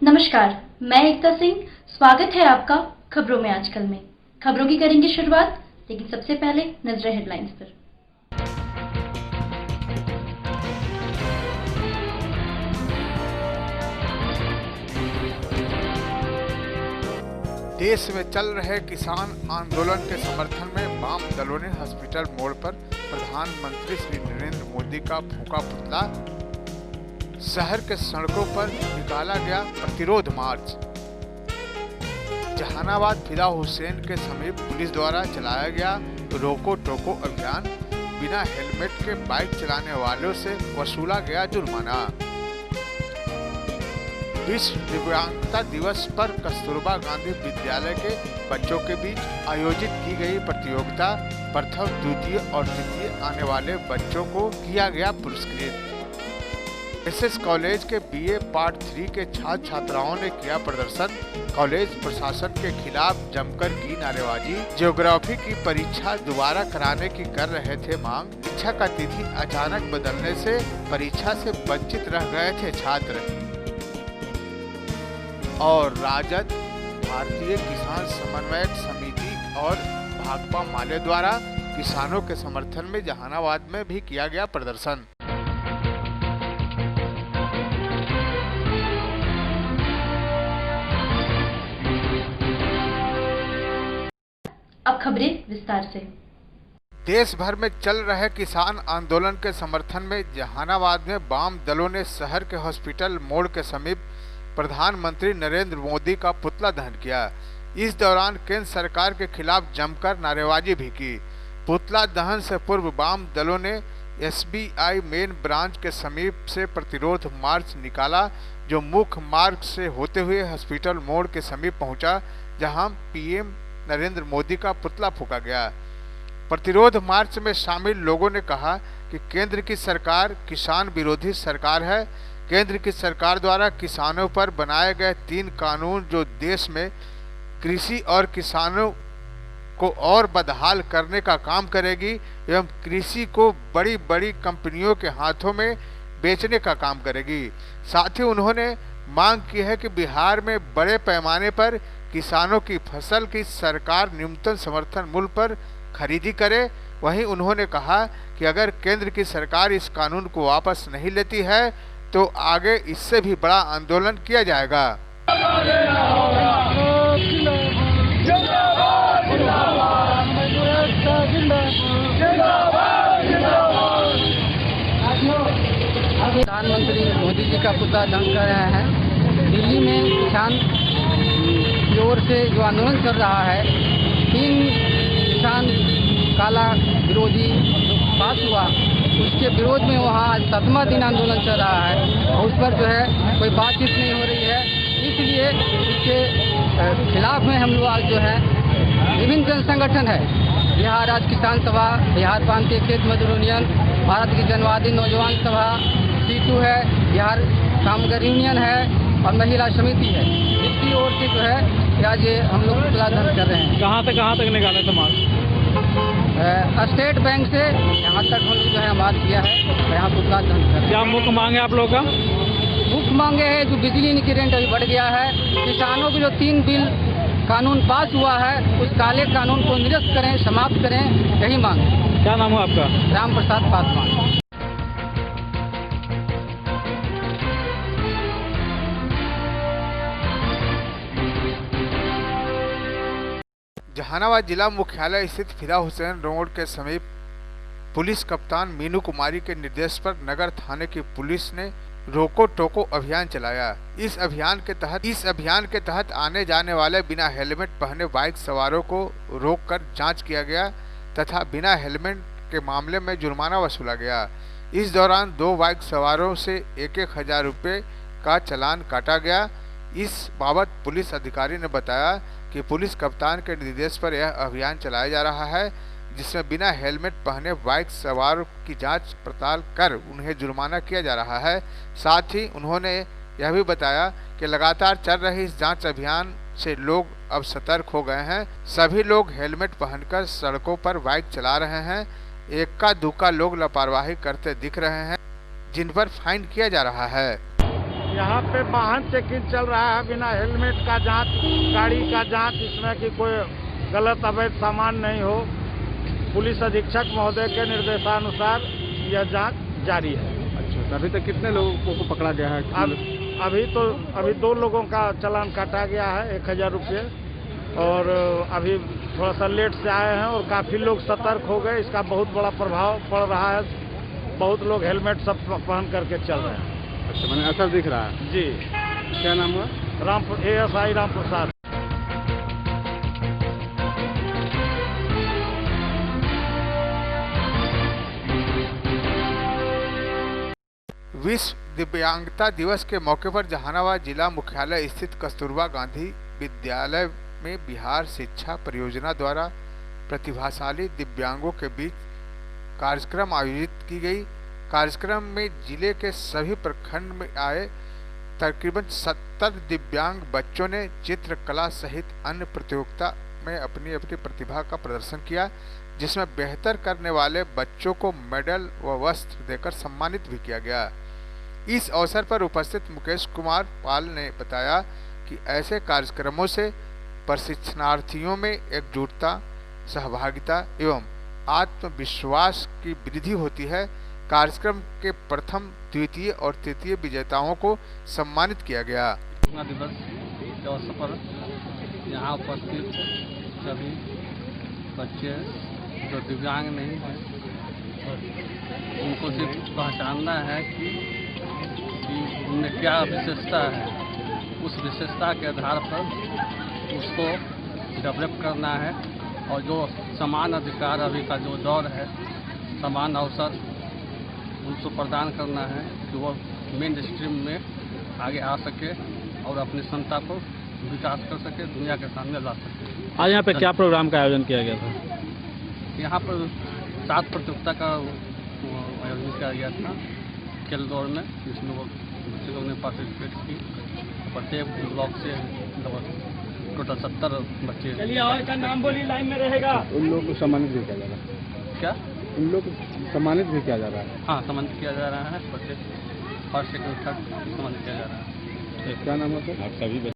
नमस्कार, मैं एकता सिंह। स्वागत है आपका खबरों में आजकल में। खबरों की करेंगे शुरुआत, लेकिन सबसे पहले नजरें हेडलाइंस पर। देश में चल रहे किसान आंदोलन के समर्थन में वाम दलों ने हॉस्पिटल मोड़ पर प्रधानमंत्री श्री नरेंद्र मोदी का फूंका पुतला। शहर के सड़कों पर निकाला गया प्रतिरोध मार्च। जहानाबाद फिदा हुसैन के समीप पुलिस द्वारा चलाया गया रोको टोको अभियान। बिना हेलमेट के बाइक चलाने वालों से वसूला गया जुर्माना। विश्व दिव्यांगता दिवस पर कस्तूरबा गांधी विद्यालय के बच्चों के बीच आयोजित की गई प्रतियोगिता। प्रथम, द्वितीय और तृतीय आने वाले बच्चों को किया गया पुरस्कृत। एसएस कॉलेज के बीए पार्ट 3 के छात्र छात्राओं ने किया प्रदर्शन। कॉलेज प्रशासन के खिलाफ जमकर की नारेबाजी। ज्योग्राफी की परीक्षा दोबारा कराने की कर रहे थे मांग। परीक्षा का तिथि अचानक बदलने से परीक्षा से वंचित रह गए थे छात्र। और राजद, भारतीय किसान समन्वयक समिति और भाकपा माले द्वारा किसानों के समर्थन में जहानाबाद में भी किया गया प्रदर्शन। अब खबरें विस्तार से। देश भर में चल रहे किसान आंदोलन के समर्थन में जहानाबाद में वाम दलों ने शहर के हॉस्पिटल मोड़ के समीप प्रधानमंत्री नरेंद्र मोदी का पुतला दहन किया। इस दौरान केंद्र सरकार के खिलाफ जमकर नारेबाजी भी की। पुतला दहन से पूर्व वाम दलों ने एसबीआई मेन ब्रांच के समीप से प्रतिरोध मार्च निकाला, जो मुख्य मार्ग से होते हुए हॉस्पिटल मोड़ के समीप पहुंचा, जहां पीएम नरेंद्र मोदी का पुतला फूंका गया। प्रतिरोध मार्च में शामिल लोगों ने कहा कि केंद्र की सरकार किसान विरोधी सरकार है। केंद्र की सरकार द्वारा किसानों पर बनाए गए 3 कानून जो देश में कृषि और किसानों को और बदहाल करने का काम करेगी एवं कृषि को बड़ी बड़ी कंपनियों के हाथों में बेचने का काम करेगी। साथ ही उन्होंने मांग की है कि बिहार में बड़े पैमाने पर किसानों की फसल की सरकार न्यूनतम समर्थन मूल्य पर खरीदी करे। वहीं उन्होंने कहा कि अगर केंद्र की सरकार इस कानून को वापस नहीं लेती है तो आगे इससे भी बड़ा आंदोलन किया जाएगा। प्रधानमंत्री मोदी जी का पुतला दहन कर रहे हैं। दिल्ली में किसान की ओर से जो आंदोलन चल रहा है, 3 किसान काला विरोधी जो पास हुआ, उसके विरोध में वहाँ 7वां दिन आंदोलन चल रहा है और उस पर जो है कोई बातचीत नहीं हो रही है। इसलिए इसके खिलाफ में हम लोग आज जो है विभिन्न जन संगठन है, बिहार राज्य किसान सभा, बिहार प्रांतीय खेत मजदूर यूनियन, भारत की जनवादी नौजवान सभा, C2 है, बिहार कामगार यूनियन है और महिला समिति है। इसकी ओर से जो है आज ये हम लोग पुतला दहन कर रहे हैं। कहाँ तक निकाले थे मार्च? स्टेट बैंक से यहाँ तक हम लोग जो है मार्च किया है, यहाँ पुतला दहन कर रहे हैं। क्या मुख्य मांग है आप लोगों का? मुख्य मांगे है जो बिजली की रेंट अभी बढ़ गया है, किसानों के जो 3 बिल कानून पास हुआ है उस काले कानून को निरस्त करें, समाप्त करें, यही मांग है। क्या नाम है आपका? राम प्रसाद पासवान। जहानाबाद जिला मुख्यालय स्थित फिदा हुसैन रोड के समीप पुलिस कप्तान मीनू कुमारी के निर्देश पर नगर थाने की पुलिस ने रोको टोको अभियान चलाया। इस अभियान के तहत आने जाने वाले बिना हेलमेट पहने बाइक सवारों को रोककर जांच किया गया तथा बिना हेलमेट के मामले में जुर्माना वसूला गया। इस दौरान 2 बाइक सवारों से 1-1 हजार रुपये का चालान काटा गया। इस बाबत पुलिस अधिकारी ने बताया कि पुलिस कप्तान के निर्देश पर यह अभियान चलाया जा रहा है, जिसमें बिना हेलमेट पहने बाइक सवार की जांच पड़ताल कर उन्हें जुर्माना किया जा रहा है। साथ ही उन्होंने यह भी बताया कि लगातार चल रहे इस जांच अभियान से लोग अब सतर्क हो गए हैं। सभी लोग हेलमेट पहनकर सड़कों पर बाइक चला रहे हैं। एक्का दुक्का लोग लापरवाही करते दिख रहे हैं, जिन पर फाइन किया जा रहा है। यहाँ पे वाहन चेकिंग चल रहा है, बिना हेलमेट का जांच, गाड़ी का जांच, इसमें कि कोई गलत अवैध सामान नहीं हो। पुलिस अधीक्षक महोदय के निर्देशानुसार यह जांच जारी है। अच्छा, अभी तक कितने लोगों को पकड़ा गया है? अभी 2 लोगों का चालान काटा गया है 1000 रुपये, और अभी थोड़ा सा लेट से आए हैं और काफ़ी लोग सतर्क हो गए। इसका बहुत बड़ा प्रभाव पड़ रहा है, बहुत लोग हेलमेट सब पहन करके चल रहे हैं। अच्छा, मैंने असर दिख रहा है जी। क्या नाम हुआ? ASI राम प्रसाद। विश्व दिव्यांगता दिवस के मौके पर जहानाबाद जिला मुख्यालय स्थित कस्तूरबा गांधी विद्यालय में बिहार शिक्षा परियोजना द्वारा प्रतिभाशाली दिव्यांगों के बीच कार्यक्रम आयोजित की गई। कार्यक्रम में जिले के सभी प्रखंड में आए तकरीबन 70 दिव्यांग बच्चों ने चित्रकला सहित अन्य प्रतियोगिता में अपनी अपनी प्रतिभा का प्रदर्शन किया, जिसमें बेहतर करने वाले बच्चों को मेडल व वस्त्र देकर सम्मानित भी किया गया। इस अवसर पर उपस्थित मुकेश कुमार पाल ने बताया कि ऐसे कार्यक्रमों से प्रशिक्षणार्थियों में एकजुटता, सहभागिता एवं आत्मविश्वास की वृद्धि होती है। कार्यक्रम के प्रथम, द्वितीय और तृतीय विजेताओं को सम्मानित किया गया। दिवस के अवसर पर यहाँ उपस्थित सभी बच्चे जो दिव्यांग नहीं हैं, उनको सिर्फ पहचानना है कि उनमें क्या विशेषता है, उस विशेषता के आधार पर उसको डेवलप करना है, और जो समान अधिकार अभी का जो दौर है, समान अवसर उनको प्रदान करना है कि वो मेन स्ट्रीम में आगे आ सके और अपनी क्षमता को विकास कर सके, दुनिया के सामने ला सके। आज यहाँ पे क्या प्रोग्राम का आयोजन किया गया था? यहाँ पर 7 प्रतियोगिता का आयोजन किया गया था खेल दौड़ में, जिसमें बच्चे लोग ने पार्टिसिपेट की। प्रत्येक ब्लॉक से टोटल 70 बच्चे। चलिए, और का नाम बोली, लाइन में रहेगा। उन लोगों को सम्मानित भी किया जा रहा है। क्या? उन लोग को सम्मानित भी किया जा रहा है? हाँ, सम्मानित किया जा रहा है। प्रत्येक फर्स्ट, सेकंड, थर्ड सम्मानित किया जा रहा है। क्या नाम है सर? आप सभी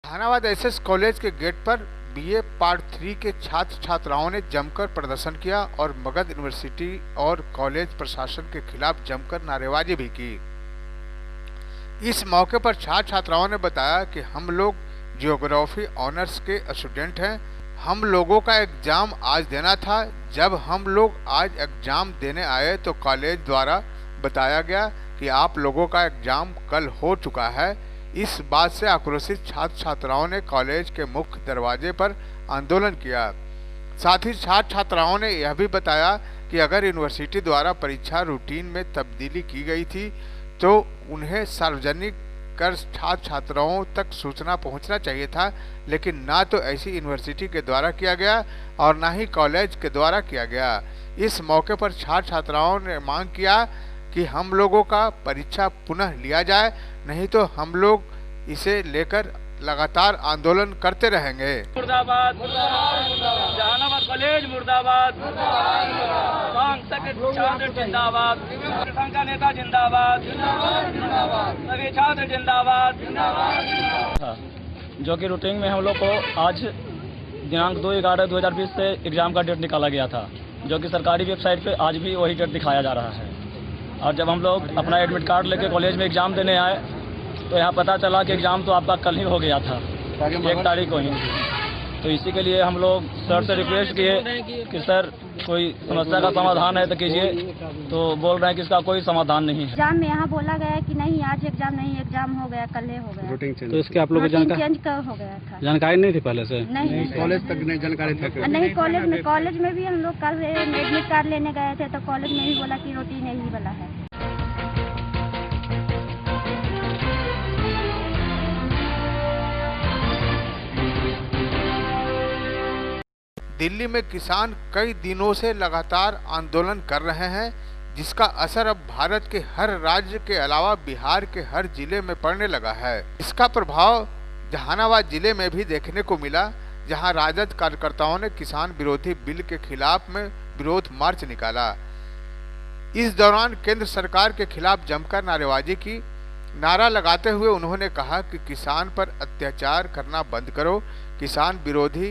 जहानाबाद एसएस कॉलेज के गेट पर बीए पार्ट 3 के छात्र छात्राओं ने जमकर प्रदर्शन किया और मगध यूनिवर्सिटी और कॉलेज प्रशासन के खिलाफ जमकर नारेबाजी भी की। इस मौके पर छात्र छात्राओं ने बताया कि हम लोग जियोग्राफी ऑनर्स के स्टूडेंट हैं। हम लोगों का एग्जाम आज देना था। जब हम लोग आज एग्जाम देने आए तो कॉलेज द्वारा बताया गया कि आप लोगों का एग्जाम कल हो चुका है। इस बात से आक्रोशित छात्र छात्राओं ने कॉलेज के मुख्य दरवाजे पर आंदोलन किया। साथ ही छात्र छात्राओं ने यह भी बताया कि अगर यूनिवर्सिटी द्वारा परीक्षा रूटीन में तब्दीली की गई थी तो उन्हें सार्वजनिक कर छात्र छात्राओं तक सूचना पहुंचना चाहिए था, लेकिन ना तो ऐसी यूनिवर्सिटी के द्वारा किया गया और ना ही कॉलेज के द्वारा किया गया। इस मौके पर छात्र छात्राओं ने मांग किया कि हम लोगों का परीक्षा पुनः लिया जाए, नहीं तो हम लोग इसे लेकर लगातार आंदोलन करते रहेंगे। मुर्दाबाद, जहानाबाद कॉलेज मुर्दाबाद, छात्र जिंदाबाद, संघ का नेता जिंदाबाद, सभी छात्र जिंदाबाद। जो कि रूटीन में हम लोग को आज दिनांक 2/11/2020 से एग्ज़ाम का डेट निकाला गया था, जो कि सरकारी वेबसाइट पे आज भी वही डेट दिखाया जा रहा है। और जब हम लोग अपना एडमिट कार्ड लेके कॉलेज में एग्ज़ाम देने आए तो यहाँ पता चला कि एग्ज़ाम तो आपका कल ही हो गया था, 1 तारीख को ही। तो इसी के लिए हम लोग सर से रिक्वेस्ट किए कि सर कोई समस्या का समाधान है तो कीजिए, तो बोल रहे हैं कि इसका कोई समाधान नहीं है। एग्जाम में यहाँ बोला गया है कि नहीं आज एग्जाम नहीं, एग्जाम हो गया, कल हो गया। रूटीन चेंज, तो इसके आप लोगों को चेंज हो गया था। जानकारी नहीं थी पहले से? नहीं, कॉलेज तक नहीं जानकारी था? नहीं, कॉलेज में भी हम लोग कल एडमिट कार्ड लेने गए थे तो कॉलेज में भी बोला कि रूटीन यही वाला है। दिल्ली में किसान कई दिनों से लगातार आंदोलन कर रहे हैं, जिसका असर अब भारत के हर राज्य के अलावा बिहार के हर जिले में पड़ने लगा है। इसका प्रभाव जहानाबाद जिले में भी देखने को मिला, जहां राजद कार्यकर्ताओं ने किसान विरोधी बिल के खिलाफ में विरोध मार्च निकाला। इस दौरान केंद्र सरकार के खिलाफ जमकर नारेबाजी की। नारा लगाते हुए उन्होंने कहा कि किसान पर अत्याचार करना बंद करो, किसान विरोधी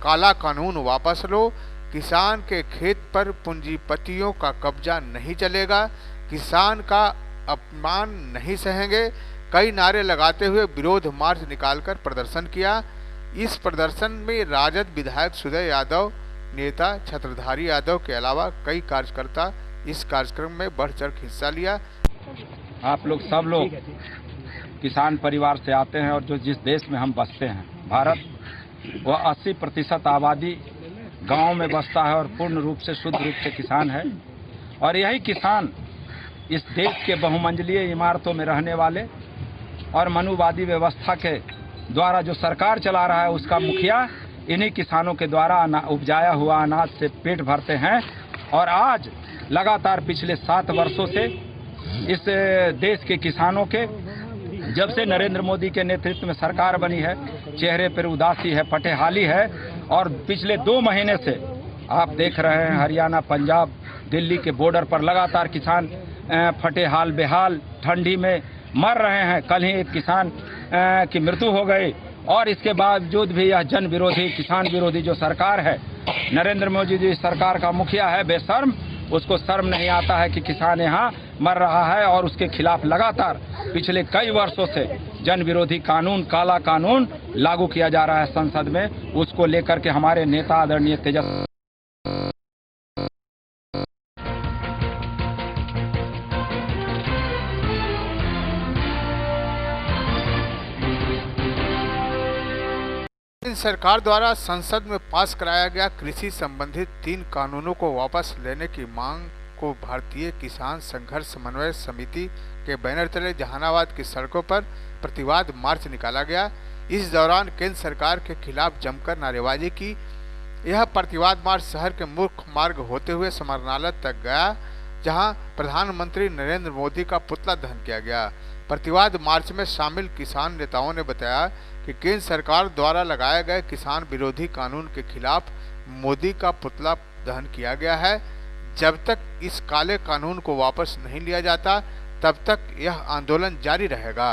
काला कानून वापस लो, किसान के खेत पर पूंजीपतियों का कब्जा नहीं चलेगा, किसान का अपमान नहीं सहेंगे। कई नारे लगाते हुए विरोध मार्च निकालकर प्रदर्शन किया। इस प्रदर्शन में राजद विधायक सुदय यादव, नेता छत्रधारी यादव के अलावा कई कार्यकर्ता इस कार्यक्रम में बढ़ चढ़ हिस्सा लिया। आप लोग सब लोग किसान परिवार से आते हैं और जो जिस देश में हम बसते हैं भारत, वह 80% आबादी गांव में बसता है और पूर्ण रूप से शुद्ध रूप से किसान है। और यही किसान इस देश के बहुमंजिलीय इमारतों में रहने वाले और मनुवादी व्यवस्था के द्वारा जो सरकार चला रहा है उसका मुखिया इन्हीं किसानों के द्वारा उपजाया हुआ अनाज से पेट भरते हैं। और आज लगातार पिछले 7 वर्षों से इस देश के किसानों के, जब से नरेंद्र मोदी के नेतृत्व में सरकार बनी है, चेहरे पर उदासी है, फटेहाली है। और पिछले 2 महीने से आप देख रहे हैं हरियाणा, पंजाब, दिल्ली के बॉर्डर पर लगातार किसान फटेहाल बेहाल ठंडी में मर रहे हैं। कल ही एक किसान की मृत्यु हो गई। और इसके बावजूद भी यह जन विरोधी, किसान विरोधी जो सरकार है, नरेंद्र मोदी जी सरकार का मुखिया है बेशर्म, उसको शर्म नहीं आता है कि किसान यहाँ मर रहा है। और उसके खिलाफ लगातार पिछले कई वर्षों से जन विरोधी कानून, काला कानून लागू किया जा रहा है संसद में। उसको लेकर के हमारे नेता आदरणीय तेजस्वी सरकार द्वारा संसद में पास कराया गया कृषि संबंधित 3 कानूनों को वापस लेने की मांग को भारतीय किसान संघर्ष समन्वय समिति के बैनर तले जहानाबाद की सड़कों पर प्रतिवाद मार्च निकाला गया। इस दौरान केंद्र सरकार के खिलाफ जमकर नारेबाजी की। यह प्रतिवाद मार्च शहर के मुख्य मार्ग होते हुए समरनालय तक गया, जहां प्रधानमंत्री नरेंद्र मोदी का पुतला दहन किया गया। प्रतिवाद मार्च में शामिल किसान नेताओं ने बताया कि केंद्र सरकार द्वारा लगाए गए किसान विरोधी कानून के खिलाफ मोदी का पुतला दहन किया गया है। जब तक इस काले कानून को वापस नहीं लिया जाता, तब तक यह आंदोलन जारी रहेगा।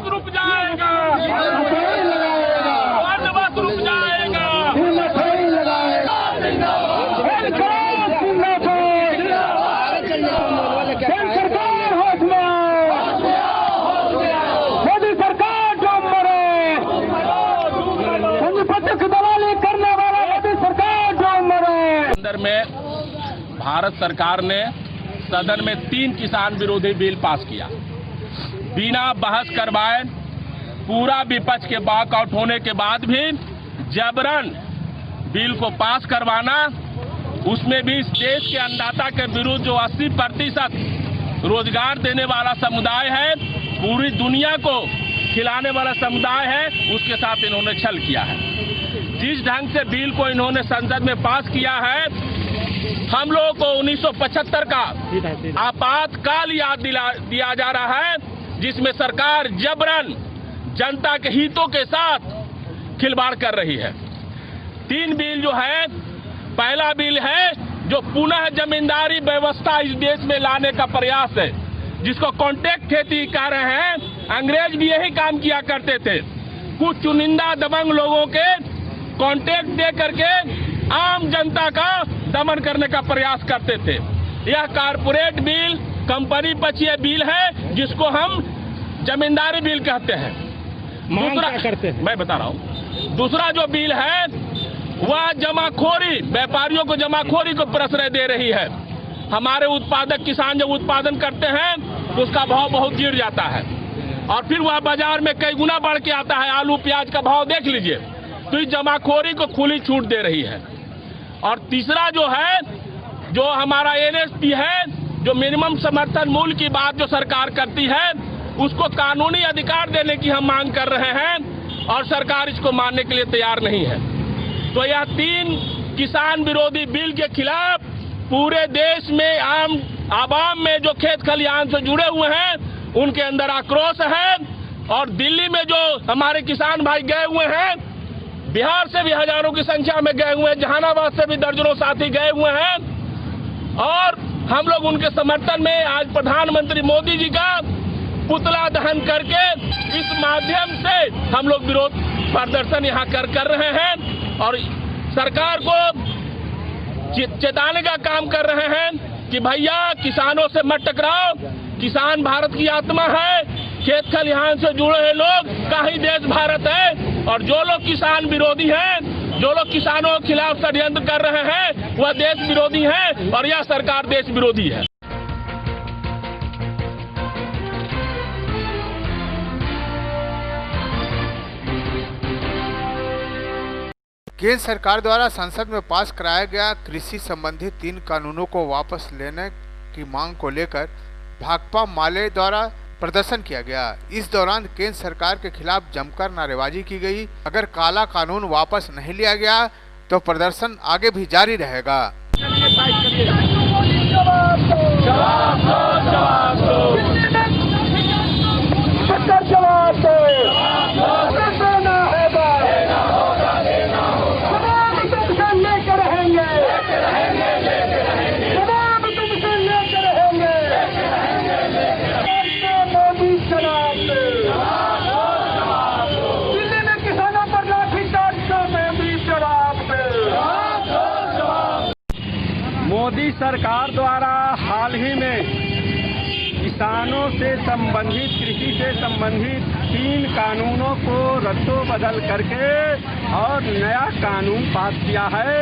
रुक जाएगा, रुक जाएगा। में भारत सरकार ने सदन में 3 किसान विरोधी बिल पास किया। बिना बहस करवाए, पूरा विपक्ष के वॉकआउट होने के बाद भी जबरन बिल को पास करवाना, उसमें भी इस देश के अन्नदाता के विरुद्ध जो 80% रोजगार देने वाला समुदाय है, पूरी दुनिया को खिलाने वाला समुदाय है, उसके साथ इन्होंने छल किया है। जिस ढंग से बिल को इन्होंने संसद में पास किया है, हम लोगों को 1975 का आपातकाल याद दिया जा रहा है, जिसमें सरकार जबरन जनता के हितों के साथ खिलवाड़ कर रही है। 3 बिल जो है, पहला बिल है जो पुनः जमींदारी व्यवस्था इस देश में लाने का प्रयास है, जिसको कॉन्ट्रैक्ट खेती कह रहे हैं। अंग्रेज भी यही काम किया करते थे, कुछ चुनिंदा दबंग लोगों के कॉन्ट्रैक्ट दे करके आम जनता का दमन करने का प्रयास करते थे। यह कारपोरेट बिल, कंपनी पक्षीय बिल है, जिसको हम जमींदारी बिल कहते हैं। दूसरा करते हैं, मैं बता रहा हूँ। दूसरा जो बिल है वह जमाखोरी, व्यापारियों को जमाखोरी को प्रश्रय दे रही है। हमारे उत्पादक किसान जब उत्पादन करते हैं तो उसका भाव बहुत गिर जाता है और फिर वह बाजार में कई गुना बढ़ के आता है। आलू प्याज का भाव देख लीजिए, तो इस जमाखोरी को खुली छूट दे रही है। और तीसरा जो है, जो हमारा एनएसपी है, जो मिनिमम समर्थन मूल्य की बात जो सरकार करती है, उसको कानूनी अधिकार देने की हम मांग कर रहे हैं और सरकार इसको मानने के लिए तैयार नहीं है। तो यह 3 किसान विरोधी बिल के खिलाफ पूरे देश में आम आवाम में जो खेत खलिहान से जुड़े हुए हैं, उनके अंदर आक्रोश है। और दिल्ली में जो हमारे किसान भाई गए हुए हैं, बिहार से भी हजारों की संख्या में गए हुए हैं, जहानाबाद से भी दर्जनों साथी गए हुए हैं। और हम लोग उनके समर्थन में आज प्रधानमंत्री मोदी जी का पुतला दहन करके इस माध्यम से हम लोग विरोध प्रदर्शन यहाँ कर रहे हैं और सरकार को चेताने का काम कर रहे हैं कि भैया किसानों से मत टकराओ। किसान भारत की आत्मा है, खेत खलिहान से जुड़े हुए लोग का ही देश भारत है। और जो लोग किसान विरोधी हैं, जो लोग किसानों के खिलाफ षड्यंत्र कर रहे हैं, वह देश विरोधी हैं और यह सरकार देश विरोधी है। केंद्र सरकार द्वारा संसद में पास कराया गया कृषि संबंधी 3 कानूनों को वापस लेने की मांग को लेकर भाकपा माले द्वारा प्रदर्शन किया गया। इस दौरान केंद्र सरकार के खिलाफ जमकर नारेबाजी की गई। अगर काला कानून वापस नहीं लिया गया तो प्रदर्शन आगे भी जारी रहेगा। मोदी सरकार द्वारा हाल ही में किसानों से संबंधित, कृषि से संबंधित 3 कानूनों को रद्दोबदल करके और नया कानून पास किया है।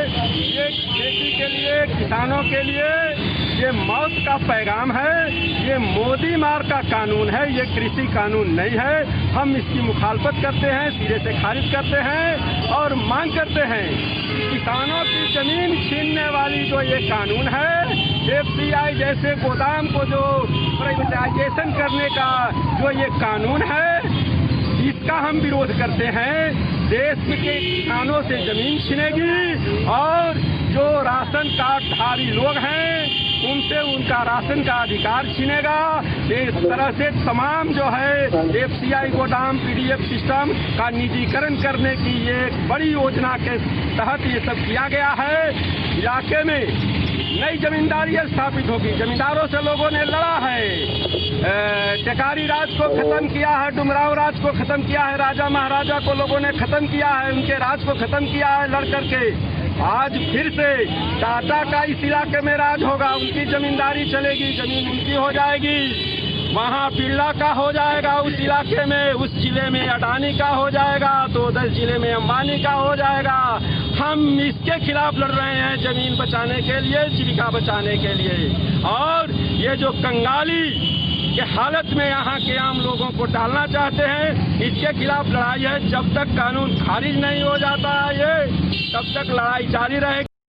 ये खेती के लिए, किसानों के लिए ये मौत का पैगाम है। ये मोदी मार का कानून है, ये कृषि कानून नहीं है। हम इसकी मुखालफत करते हैं, सिरे से खारिज करते हैं और मांग करते हैं कि किसानों की जमीन छीनने वाली जो ये कानून है, एफसीआई जैसे गोदाम को जो प्राइवेटाइजेशन करने का जो ये कानून है, इसका हम विरोध करते हैं। देश के किसानों से जमीन छीनेगी और जो राशन कार्डधारी लोग हैं उनसे उनका राशन का अधिकार छीनेगा। इस तरह से तमाम जो है एफसीआई गोदाम, पीडीएफ सिस्टम का निजीकरण करने की ये एक बड़ी योजना के तहत ये सब किया गया है। इलाके में नई जमींदारी स्थापित होगी। जमींदारों से लोगों ने लड़ा है, टेकारी राज को खत्म किया है, डुमराव राज को खत्म किया है, राजा महाराजा को लोगों ने खत्म किया है, उनके राज को खत्म किया है लड़ करके। आज फिर से टाटा का इस इलाके में राज होगा, उनकी जमींदारी चलेगी, जमीन उनकी हो जाएगी। वहाँ बिरला का हो जाएगा उस इलाके में, उस जिले में अडानी का हो जाएगा, तो 10 जिले में अंबानी का हो जाएगा। हम इसके खिलाफ लड़ रहे हैं, जमीन बचाने के लिए, जीविका बचाने के लिए। और ये जो कंगाली के हालत में यहाँ के आम लोगों को डालना चाहते हैं, इसके खिलाफ लड़ाई है। जब तक कानून खारिज नहीं हो जाता है ये, तब तक लड़ाई जारी रहेगी।